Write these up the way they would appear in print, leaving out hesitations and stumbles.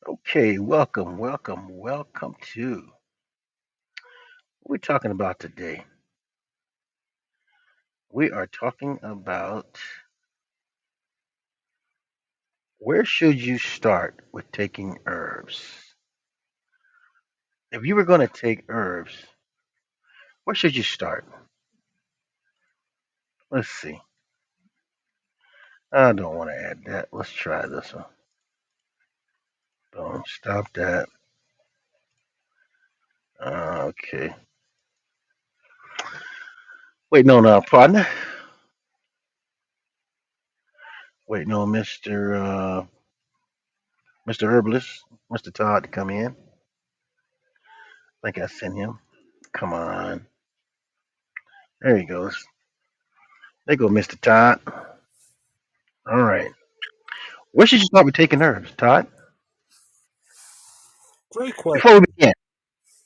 Okay, welcome to what we're talking about today. We are talking about where should you start with taking herbs? If you were going to take herbs, where should you start? Let's see. I don't want to add that. Let's try this one. Don't stop that. Okay. Wait, no, partner. Wait, no, Mr. Herbalist, Mr. Todd to come in. I think I sent him. Come on. There he goes. There go Mr. Todd. All right. Where should you start with taking herbs, Todd? Great Before question. we begin.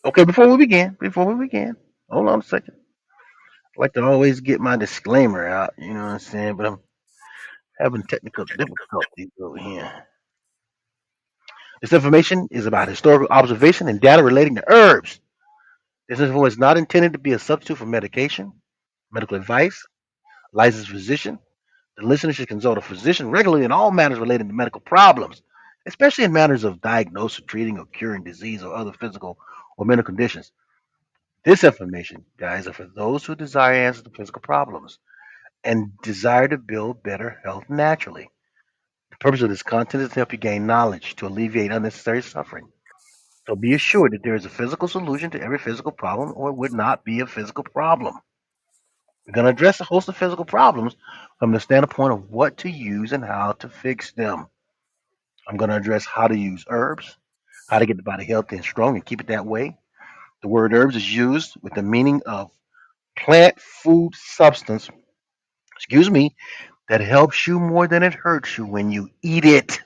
Okay, before we begin, hold on a second. I like to always get my disclaimer out, you know what I'm saying? But I'm having technical difficulties over here. This information is about historical observation and data relating to herbs. This info is not intended to be a substitute for medication, medical advice, licensed physician. The listener should consult a physician regularly in all matters relating to medical problems, especially in matters of diagnosing, treating, or curing disease or other physical or mental conditions. This information, guys, are for those who desire answers to physical problems and desire to build better health naturally. The purpose of this content is to help you gain knowledge to alleviate unnecessary suffering. So be assured that there is a physical solution to every physical problem, or it would not be a physical problem. We're going to address a host of physical problems from the standpoint of what to use and how to fix them. I'm going to address how to use herbs, how to get the body healthy and strong and keep it that way. The word herbs is used with the meaning of plant food substance, excuse me, that helps you more than it hurts you when you eat it.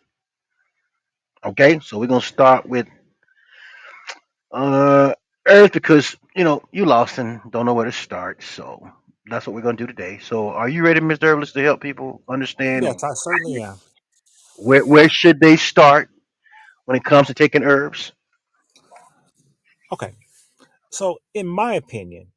Okay, so we're gonna start with uh herbs because you lost and don't know where to start. So that's what we're gonna do today. So are you ready, Mr. Herbalist, to help people understand Yes, I certainly am. where should they start when it comes to taking herbs? Okay. So, in my opinion,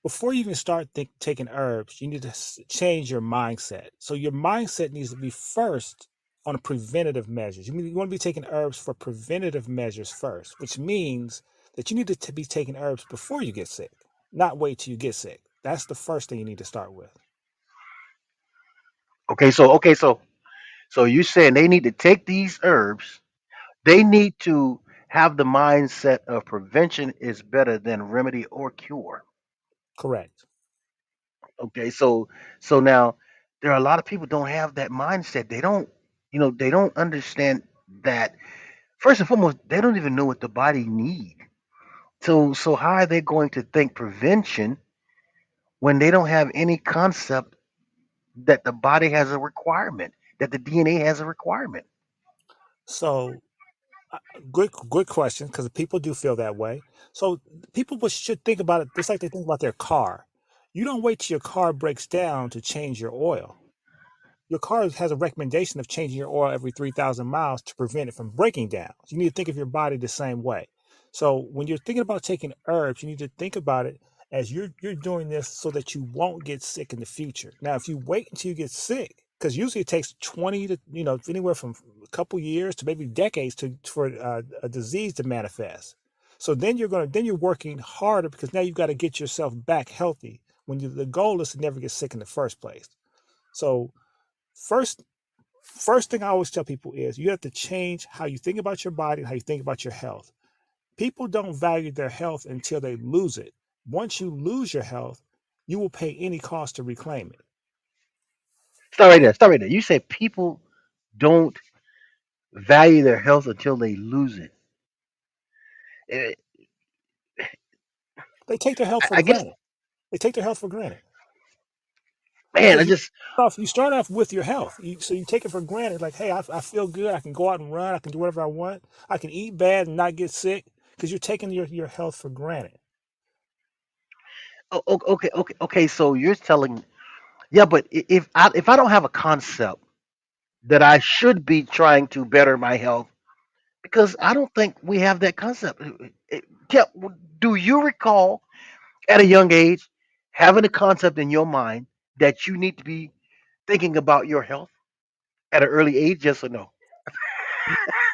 before you even start taking herbs, you need to change your mindset. So, your mindset needs to be first on preventative measures. You want to be taking herbs for preventative measures first, which means that you need to be taking herbs before you get sick, not wait till you get sick. That's the first thing you need to start with. Okay, so you saying they need to take these herbs. They need to have the mindset of prevention is better than remedy or cure. Correct. Okay, so now there are a lot of people don't have that mindset. They don't understand that first and foremost, they don't even know what the body need. So how are they going to think prevention when they don't have any concept that the body has a requirement, that the DNA has a requirement? So, Uh, good question, because people do feel that way. So people should think about it just like they think about their car. You don't wait till your car breaks down to change your oil. Your car has a recommendation of changing your oil every 3,000 miles to prevent it from breaking down. You need to think of your body the same way. So when you're thinking about taking herbs, you need to think about it as you're doing this so that you won't get sick in the future. Now, if you wait until you get sick, because usually it takes 20 to anywhere from a couple years to maybe decades for a disease to manifest. So then you're working harder because now you've got to get yourself back healthy when the goal is to never get sick in the first place. So first first thing I always tell people is you have to change how you think about your body and how you think about your health. People don't value their health until they lose it. Once you lose your health, you will pay any cost to reclaim it. Start right there. Start right there. You say people don't value their health until they lose it. Eh, They take their health for I guess, granted. They take their health for granted man, I because just you start off with your health. So you take it for granted, like, hey, I feel good. I can go out and run. I can do whatever I want. I can eat bad and not get sick because you're taking your health for granted. okay. So you're telling, yeah, but if I don't have a concept that I should be trying to better my health because I don't think we have that concept. Tell- Do you recall at a young age having a concept in your mind that you need to be thinking about your health at an early age? Yes or no?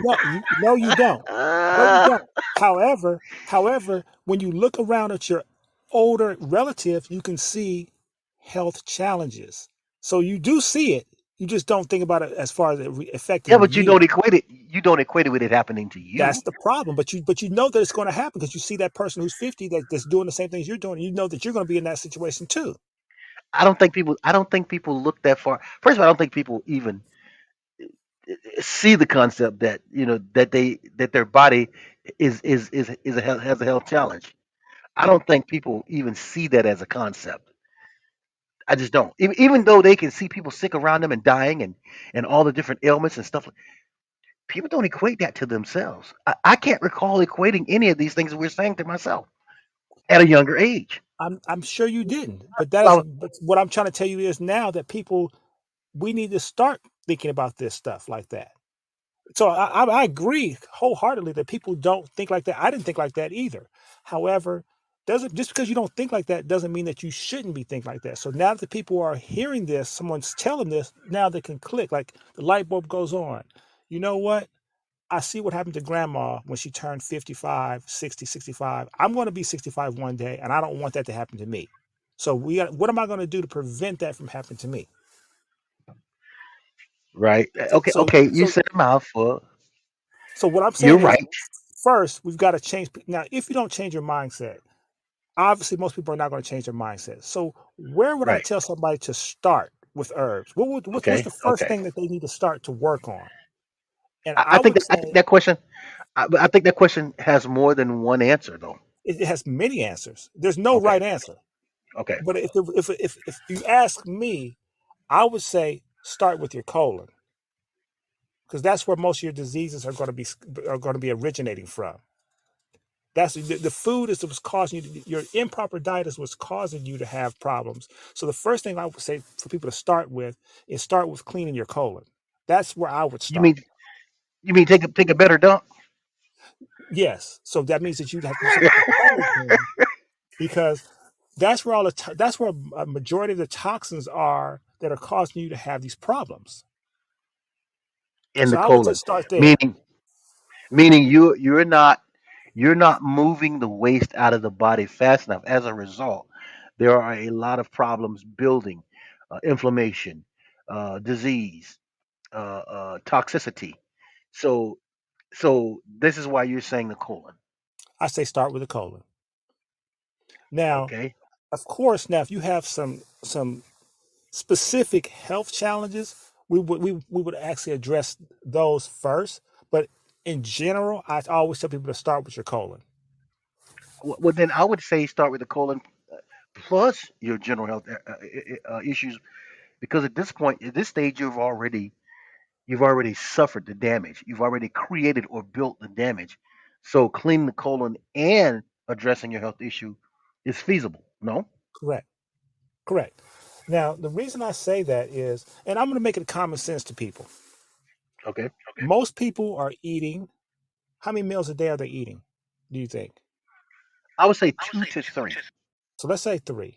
No, no, you don't. No, you don't. However, when you look around at your older relative, you can see health challenges. So you do see it. You just don't think about it as far as it Yeah, affecting but you you. don't equate it. You don't equate it with it happening to you. That's the problem. But you know that it's going to happen because you see that person who's 50 that's doing the same things you're doing. You know that you're going to be in that situation too. I don't think people. I don't think people look that far. First of all, I don't think people even see the concept that that their body is has a health challenge. I don't think people even see that as a concept. I just don't. Even though they can see people sick around them and dying and all the different ailments and stuff, people don't equate that to themselves. I can't recall equating any of these things that we're saying to myself at a younger age. I'm sure you didn't. But that is Well, but what I'm trying to tell you is now that people we need to start thinking about this stuff like that. So I agree wholeheartedly that people don't think like that. I didn't think like that either. However, doesn't just because you don't think like that doesn't mean that you shouldn't be thinking like that. So now that the people are hearing this, someone's telling this, now they can click. Like the light bulb goes on. You know what? I see what happened to grandma when she turned 55, 60, 65. I'm going to be 65 one day, and I don't want that to happen to me. So what am I going to do to prevent that from happening to me? right. So Okay. so Okay. You so said a mouthful. so what I'm You're saying is right. first we've got to change. Now, if you don't change your mindset, obviously most people are not going to change their mindset. So where would I Right. tell somebody to start with herbs? What's Okay. the first Okay. thing that they need to start to work on? And I I think would that I think say that question. I think that question has more than one answer, though. it has many answers. There's no Okay. right answer. Okay. But if you ask me, I would say start with your colon because that's where most of your diseases are going to be originating from. That's the food is what's causing you your improper diet is what's causing you to have problems. So the first thing I would say for people to start with is start with cleaning your colon. That's where I would You start. mean you mean take a better dump? Yes. So that means that you have to do something to colon cleaning because that's where a majority of the toxins are that are causing you to have these problems. In So the I would colon, just start there. meaning you're not moving the waste out of the body fast enough. As a result, there are a lot of problems building, inflammation, disease, toxicity. So this is why you're saying the colon. I say start with the colon. Now, Okay. of course, now if you have some specific health challenges, we would actually address those first. But in general, I always tell people to start with your colon. Well, then I would say start with the colon plus your general health issues, because at this point, at this stage, you've already suffered the damage. You've already created or built the damage. So cleaning the colon and addressing your health issue is feasible. No? Correct. Correct. Now, the reason I say that is, and I'm going to make it common sense to people. Okay. Most people are eating. How many meals a day are they eating? Do you think? I would say 2 to 3. So let's say three.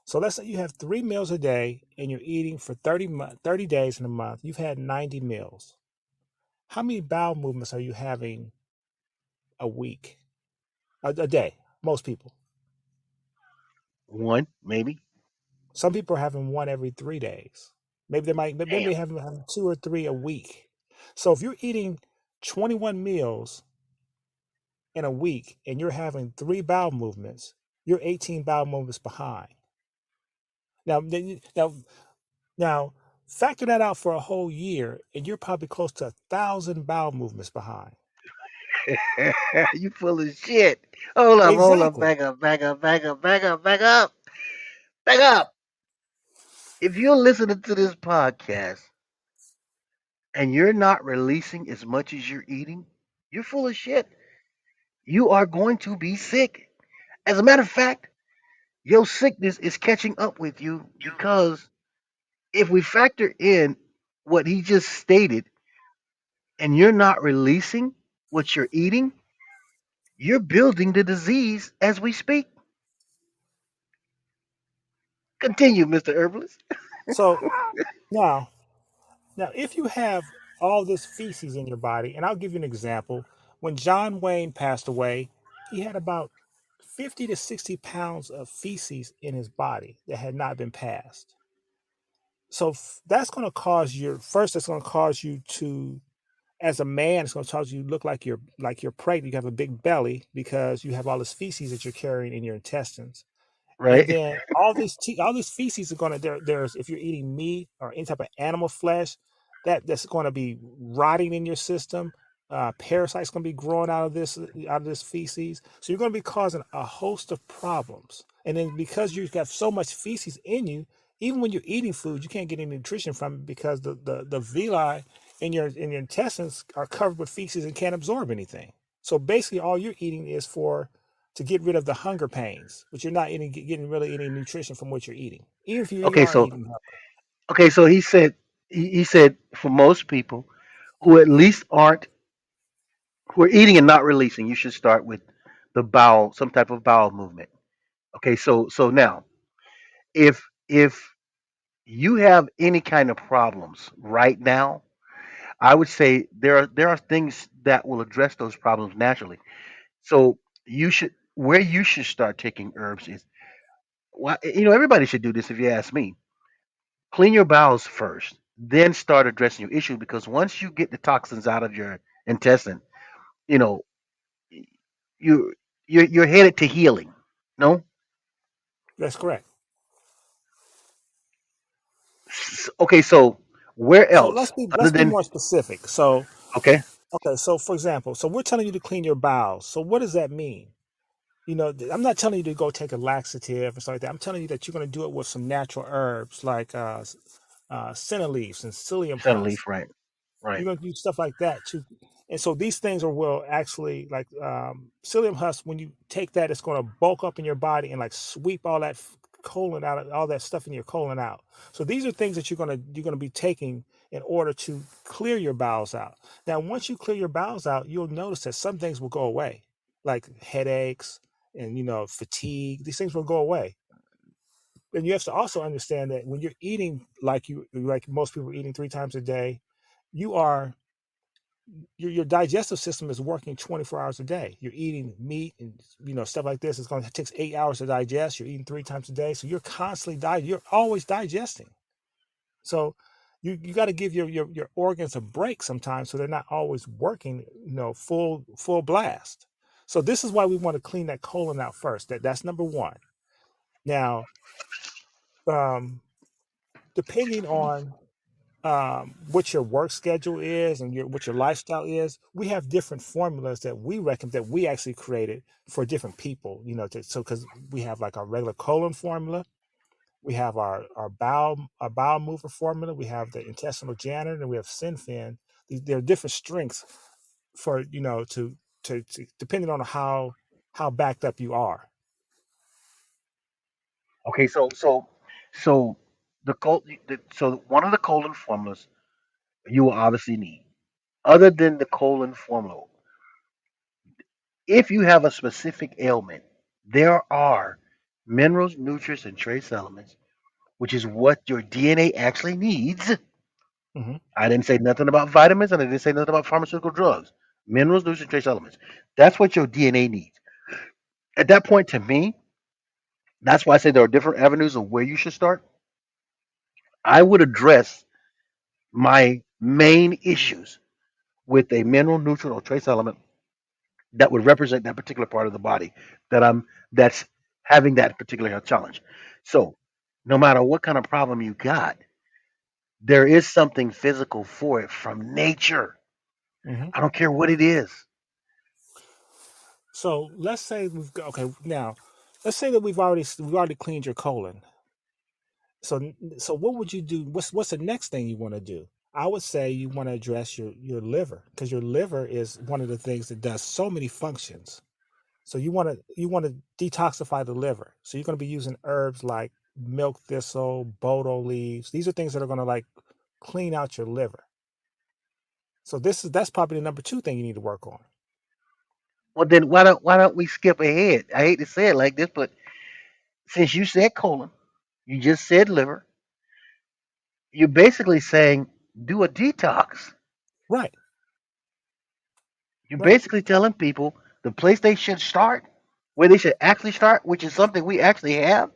So let's say you have 3 meals a day and you're eating for 30 days in a month. You've had 90 meals. How many bowel movements are you having a week, a day? Most people. One, maybe. Some people are having one every 3 days. Maybe Damn. they having two or three a week. So if you're eating 21 meals in a week and you're having three bowel movements, you're 18 bowel movements behind. Now, factor that out for a whole year, and you're probably close to 1,000 bowel movements behind. You full of shit. Hold up, Exactly. back up, back up. If you're listening to this podcast and you're not releasing as much as you're eating, you're full of shit. You are going to be sick. As a matter of fact, your sickness is catching up with you, because if we factor in what he just stated and you're not releasing what you're eating, you're building the disease as we speak. Continue, Mr. Herbalist. So now, now, if you have all this feces in your body, and I'll give you an example. When John Wayne passed away, he had about 50 to 60 pounds of feces in his body that had not been passed. So that's going to cause your first. That's going to cause you to, as a man, it's going to cause you to look like you're pregnant. You have a big belly because you have all this feces that you're carrying in your intestines. And Right? then all these feces are going to there's if you're eating meat or any type of animal flesh, that's going to be rotting in your system. Parasites going to be growing out of this feces, so you're going to be causing a host of problems. And then because you've got so much feces in you, even when you're eating food, you can't get any nutrition from it because the villi in your intestines are covered with feces and can't absorb anything. So basically, all you're eating is for to get rid of the hunger pains, but you're not getting really any nutrition from what you're eating, even if you Okay, are so eating healthy. so he said for most people who at least aren't who are eating and not releasing, you should start with the bowel, some type of bowel movement. Okay, so now if you have any kind of problems right now, I would say there are things that will address those problems naturally. So you should where you should start taking herbs is well, everybody should do this if you ask me. Clean your bowels first, then start addressing your issue because once you get the toxins out of your intestine, you know you you're headed to healing. No, That's correct. okay. So where So else other let's be than more specific. So okay? okay, so for example, so we're telling you to clean your bowels. So what does that mean? I'm not telling you to go take a laxative or something like that. I'm telling you that you're going to do it with some natural herbs like senna leaves and psyllium Center husk. leaf, right? Right. You're going to do stuff like that too. And so these things are will actually like psyllium husk. When you take that, it's going to bulk up in your body and like sweep all that colon out, all that stuff in your colon out. So these are things that you're gonna be taking in order to clear your bowels out. Now, once you clear your bowels out, you'll notice that some things will go away, like headaches and fatigue. These things will go away. And you have to also understand that when you're eating like most people are eating 3 times a day, you are your digestive system is working 24 hours a day. You're eating meat and stuff like this. It's going to take 8 hours to digest. You're eating 3 times a day, so you're constantly you're always digesting. So you got to give your organs a break sometimes, so they're not always working full blast. So this is why we want to clean that colon out first. That's number one. Now, um, depending on what your work schedule is and what your lifestyle is, we have different formulas that we recommend that we actually created for different people. So because we have like our regular colon formula, we have our bowel mover formula, we have the intestinal janitor, and we have Synfin. There are different strengths for to depending on how backed up you are. Okay. So so one of the colon formulas you will obviously need. Other than the colon formula, if you have a specific ailment, there are minerals, nutrients, and trace elements, which is what your DNA actually needs. Hmm. I didn't say nothing about vitamins and I didn't say nothing about pharmaceutical drugs. Minerals, nutrients, trace elements. That's what your DNA needs. At that point, to me, that's why I say there are different avenues of where you should start. I would address my main issues with a mineral, nutrient, or trace element that would represent that particular part of the body that's having that particular health challenge. So, no matter what kind of problem you got, there is something physical for it from nature. Hmm. I don't care what it is. So let's say we've got okay now. Let's say that we've already cleaned your colon. So what would you do? What's the next thing you want to do? I would say you want to address your liver because your liver is one of the things that does so many functions. So you want to detoxify the liver. So you're going to be using herbs like milk thistle, bodo leaves. These are things that are going to like clean out your liver. So that's probably the number two thing you need to work on. Well, then why don't we skip ahead? I hate to say it like this, but since you said colon, you just said liver, you're basically saying do a detox. Right, You're right. basically telling people the place they should start, where they should actually start, which is something we actually have,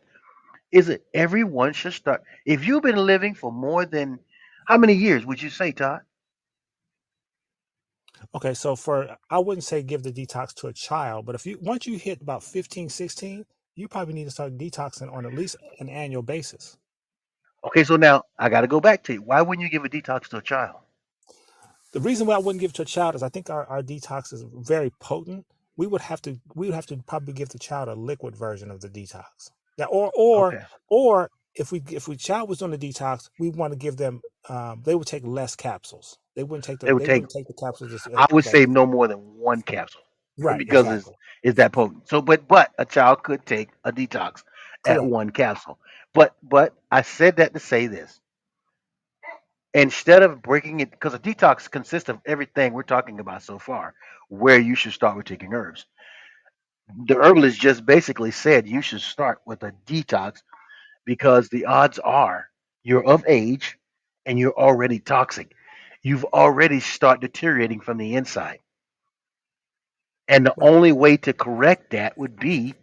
is that everyone should start. If you've been living for more than how many years would you say, Todd? Okay, so for I wouldn't say give the detox to a child, but if you once you hit about 15, 16, you probably need to start detoxing on at least an annual basis. Okay, so now I got to go back to you. Why wouldn't you give a detox to a child? The reason why I wouldn't give it to a child is I think our detox is very potent. We would have to probably give the child a liquid version of the detox. Yeah, Okay, or if we child was on the detox, we want to give them they would take less capsules. They wouldn't take the they would they take. wouldn't take the capsules I would that say no more than one capsule right, because exactly. it's that potent. So, but a child could take a detox at Correct. one capsule. But I said that to say this: instead of breaking it, because a detox consists of everything we're talking about so far, where you should start with taking herbs. The herbalist just basically said you should start with a detox because the odds are you're of age and you're already toxic. You've already start deteriorating from the inside. And the Right. only way to correct that would be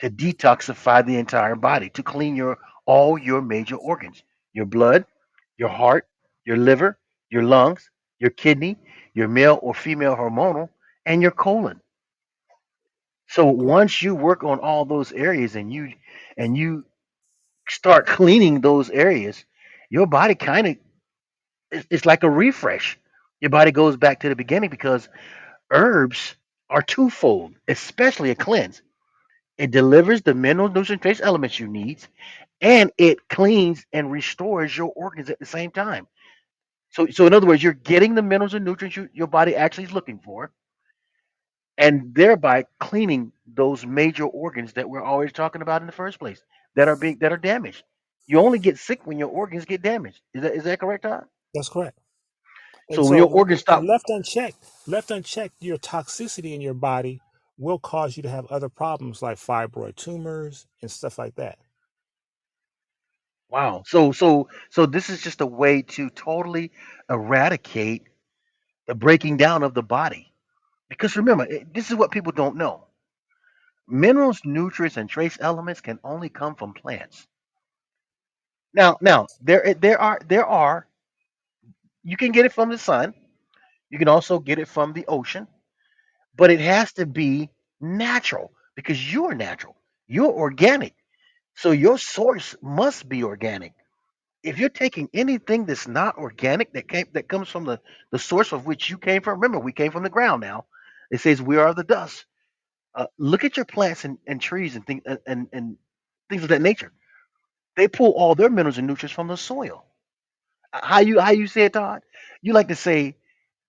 to detoxify the entire body, to clean your all your major organs, your blood, your heart, your liver, your lungs, your kidney, your male or female hormonal, and your colon. So Correct. once you work on all those areas and you start cleaning those areas, your body kind of it's like a refresh. Your body goes back to the beginning because herbs are twofold, especially a cleanse. It delivers the mineral nutrient trace elements you need, and it cleans and restores your organs at the same time. So in other words, you're getting the minerals and nutrients your body actually is looking for, and thereby cleaning those major organs that we're always talking about in the first place that are damaged. You only get sick when your organs get damaged. Is that correct, Todd? That's correct. And So when your so, organs and stop, left unchecked, your toxicity in your body will cause you to have other problems like fibroid tumors and stuff like that. wow. So this is just a way to totally eradicate the breaking down of the body. Because remember, this is what people don't know. Minerals, nutrients, and trace elements can only come from plants. Now there are you can get it from the sun. You can also get it from the ocean, but it has to be natural because you're natural. You're organic. So your source must be organic. If you're taking anything that's not organic that comes from the source of which you came from, remember we came from the ground now. It says we are the dust. Look at your plants and trees and things and things of that nature. They pull all their minerals and nutrients from the soil. How you say it, Todd? You like to say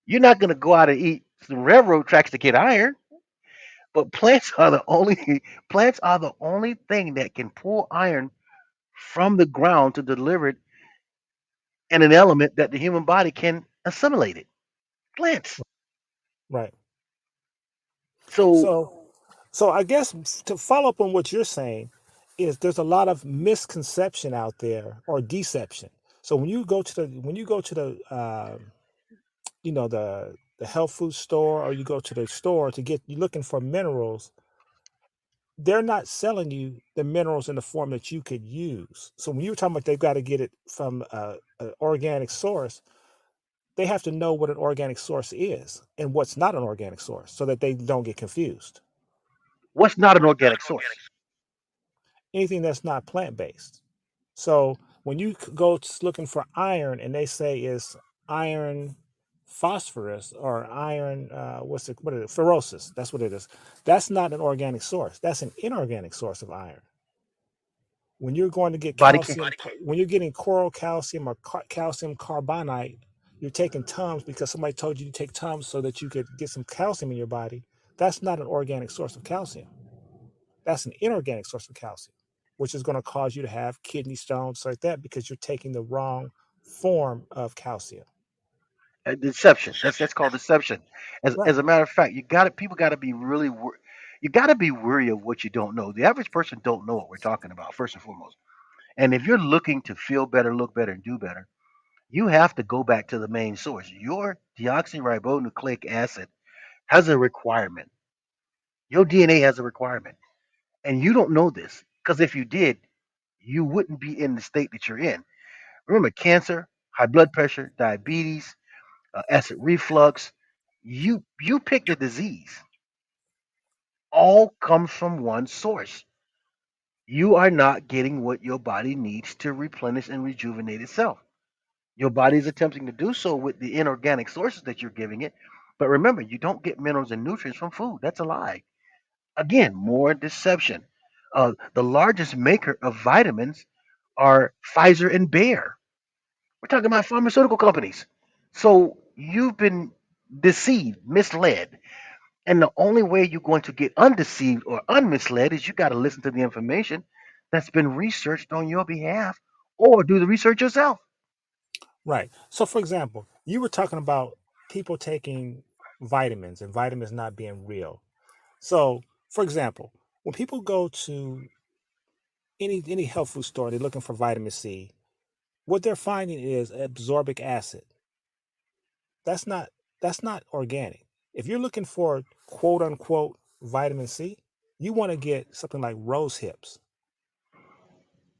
you're not going to go out and eat some railroad tracks to get iron, but plants are the only thing that can pull iron from the ground to deliver it in an element that the human body can assimilate it. Plants. Right. So So, so I guess to follow up on what you're saying is there's a lot of misconception out there or deception. So when you go to the the health food store or you go to the store to get you're looking for minerals, they're not selling you the minerals in the form that you could use. So when you're talking about they've got to get it from an organic source, they have to know what an organic source is and what's not an organic source so that they don't get confused. what's not an organic source? Anything that's not plant based. So when you go looking for iron and they say is iron phosphorus or iron what is it ferrosis, that's what it is. That's not an organic source, that's an inorganic source of iron. When you're going to get Body can calcium, when you're getting coral calcium or calcium carbonate, you're taking Tums because somebody told you to take Tums so that you could get some calcium in your body. That's not an organic source of calcium. That's an inorganic source of calcium, which is going to cause you to have kidney stones like that because you're taking the wrong form of calcium. Deception. That's called deception. As Right. a matter of fact, you got to people got to be you got to be wary of what you don't know. The average person don't know what we're talking about first and foremost. And if you're looking to feel better, look better, and do better, you have to go back to the main source. Your deoxyribonucleic acid has a requirement. Your DNA has a requirement, and you don't know this because if you did, you wouldn't be in the state that you're in. Remember, cancer, high blood pressure, diabetes, acid reflux. You pick the disease. All comes from one source. You are not getting what your body needs to replenish and rejuvenate itself. Your body is attempting to do so with the inorganic sources that you're giving it. But remember, you don't get minerals and nutrients from food. That's a lie. Again, more deception. The largest maker of vitamins are Pfizer and Bayer. We're talking about pharmaceutical companies. So you've been deceived, misled. And the only way you're going to get undeceived or unmisled is you got to listen to the information that's been researched on your behalf or do the research yourself. Right. So, for example, you were talking about people taking vitamins and vitamins not being real. So, for example, when people go to any health food store, they're looking for vitamin C. What they're finding is absorbic acid. That's not that's not organic. If you're looking for quote unquote vitamin C, you want to get something like rose hips.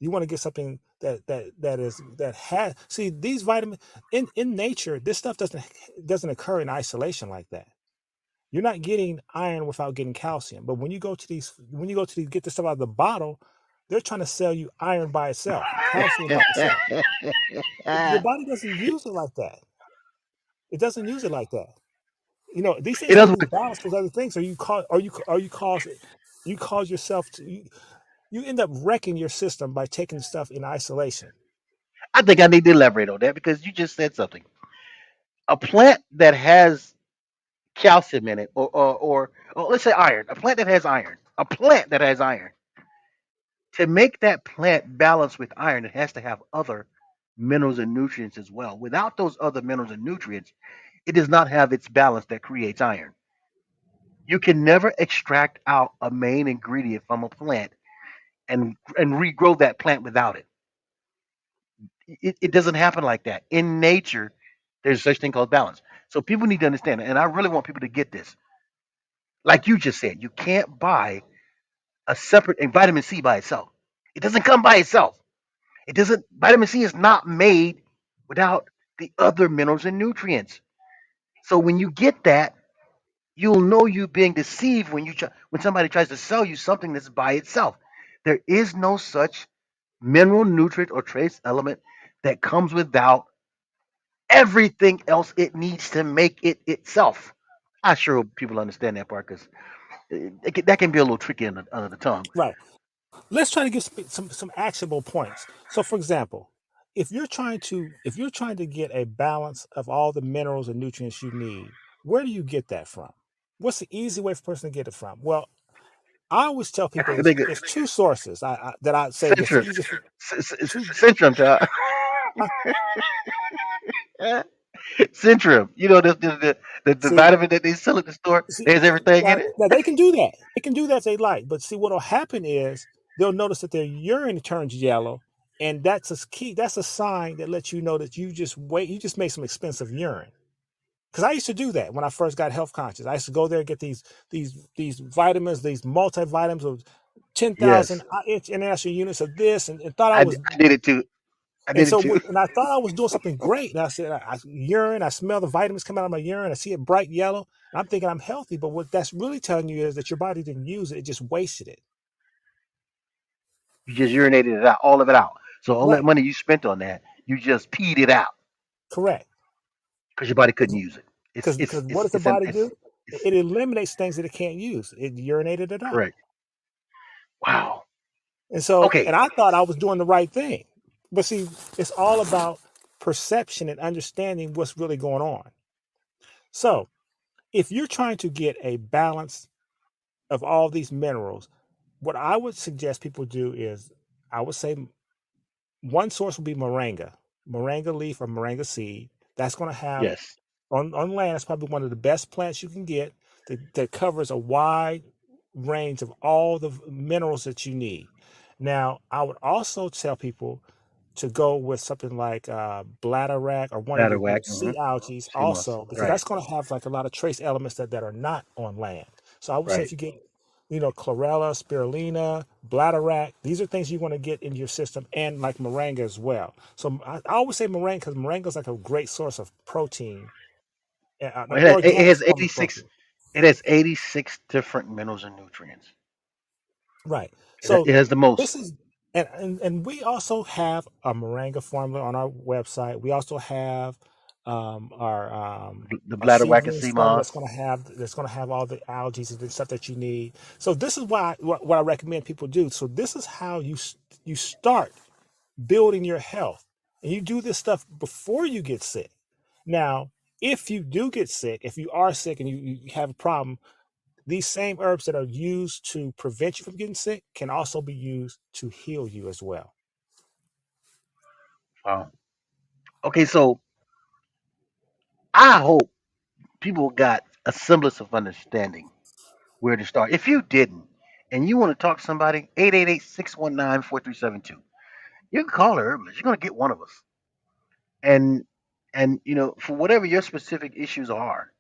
You want to get something that has, see, these vitamins in nature. This stuff doesn't occur in isolation like that. You're not getting iron without getting calcium. But when you go to these, get this stuff out of the bottle, they're trying to sell you iron by itself, calcium by itself. Your it body doesn't use it like that. It doesn't use it like that. You know, these things have to doesn't be balanced with other things, or you cause yourself to you end up wrecking your system by taking stuff in isolation. I think I need to elaborate on that because you just said something. A plant that has calcium in it, or let's say iron, a plant that has iron, to make that plant balance with iron, it has to have other minerals and nutrients as well. Without those other minerals and nutrients, it does not have its balance that creates iron. You can never extract out a main ingredient from a plant and regrow that plant without it. It doesn't happen like that. In nature, there's such thing called balance. So people need to understand, and I really want people to get this. Like you just said, you can't buy a separate a vitamin C by itself. It doesn't come by itself. It doesn't. Vitamin C is not made without the other minerals and nutrients. So when you get that, you'll know you're being deceived when somebody tries to sell you something that's by itself. There is no such mineral, nutrient, or trace element that comes without everything else it needs to make it itself. I sure hope people understand that part because that can be a little tricky under the tongue. Right. Let's try to get some actionable points. So, for example, if you're trying to get a balance of all the minerals and nutrients you need, where do you get that from? What's the easy way for a person to get it from? Well, I always tell people I think there's two sources that I say that's Centrum, the easiest. Two, Centrum, child. uh, Centrum. You know the see, vitamin that they sell at the store. see, There's everything in it. now they can do that. They can do that if they like. But see, what'll happen is they'll notice that their urine turns yellow, and that's a key. That's a sign that lets you know that you just made some expensive urine. Because I used to do that when I first got health conscious. I used to go there and get these vitamins, these multivitamins of 10,000 Yes, international units of this, and thought I I, was. I did it too. I And did it so, too. and I thought I was doing something great. And I said, I urine, I smell the vitamins come out of my urine. I see it bright yellow. And I'm thinking I'm healthy. But what that's really telling you is that your body didn't use it. It just wasted it. You just urinated it out, all of it out. So all that Right. money you spent on that, you just peed it out Correct. because your body couldn't use it. It's Because what does the body do? it's It eliminates things that it can't use. It urinated it out. correct. Wow. And so, Okay. and I thought I was doing the right thing. But see, it's all about perception and understanding what's really going on. So if you're trying to get a balance of all these minerals, what I would suggest people do is I would say one source would be moringa leaf or moringa seed. That's going to have Yes. On land, it's probably one of the best plants you can get that covers a wide range of all the minerals that you need. Now, I would also tell people to go with something like bladderwrack or one of Ladder the whack. sea algae Sea moss. also, because Right. that's going to have like a lot of trace elements that are not on land. So I would say Right. if you get, chlorella, spirulina, bladderwrack, these are things you want to get into your system, and like moringa as well. So I always say moringa because moringa is like a great source of protein, an Well, it organic has form of 86. protein. It has 86 different minerals and nutrients. Right. It, So it has the this most. is, and we also have a moringa formula on our website. We also have our The our bladder whack and seedling sea starter moss. that's gonna have all the algae and the stuff that you need. So this is why what I recommend people do. So this is how you start building your health, and you do this stuff before you get sick. Now, if you do get sick, if you are sick and you have a problem, these same herbs that are used to prevent you from getting sick can also be used to heal you as well. Wow. Okay, so I hope people got a semblance of understanding where to start. If you didn't, and you want to talk to somebody, 888-619-4372. You can call her herbalist. You're gonna get one of us. And for whatever your specific issues are,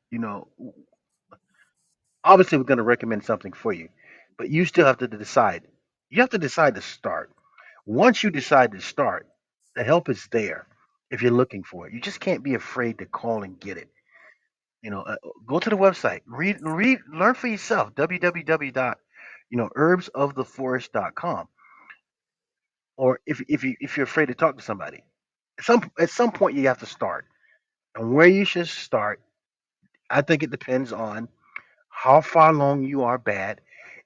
obviously we're gonna recommend something for you. But you still have to decide. You have to decide to start. Once you decide to start, the help is there if you're looking for it. You just can't be afraid to call and get it. Go to the website, learn for yourself. www dot herbsoftheforest.com. Or if you're afraid to talk to somebody, at some point you have to start. And where you should start, I think it depends on how far along you are bad.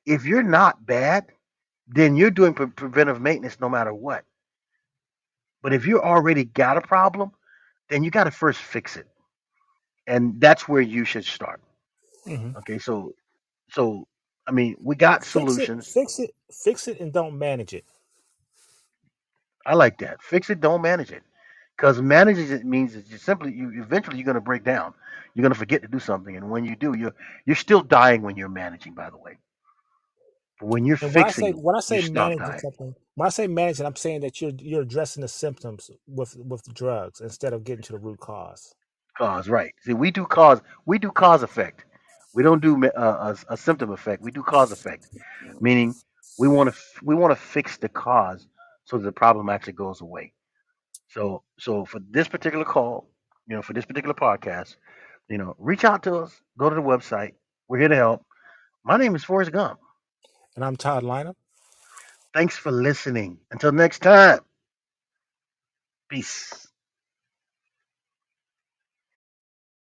If you're not bad, then you're doing preventive maintenance no matter what. But if you already got a problem, then you got to first fix it, and that's where you should start. Hmm. Okay, so I mean, we got Fix it, solutions. fix it, fix it, and don't manage it. I like that. Fix it, don't manage it. Because managing it means that you eventually you're going to break down. You're going to forget to do something, and when you do, you're still dying when you're managing. By the way, but when you're And when I say fixing, when I you say stop managing dying. something, when I say managing, I'm saying that you're addressing the symptoms with drugs instead of getting to the root cause. Cause right. See, we do cause effect. We don't do a symptom effect. We do cause effect, meaning we want to fix the cause so that the problem actually goes away. So for this particular call, for this particular podcast, reach out to us. Go to the website. We're here to help. My name is Forrest Gump. And I'm Todd Liner. Thanks for listening. Until next time, peace.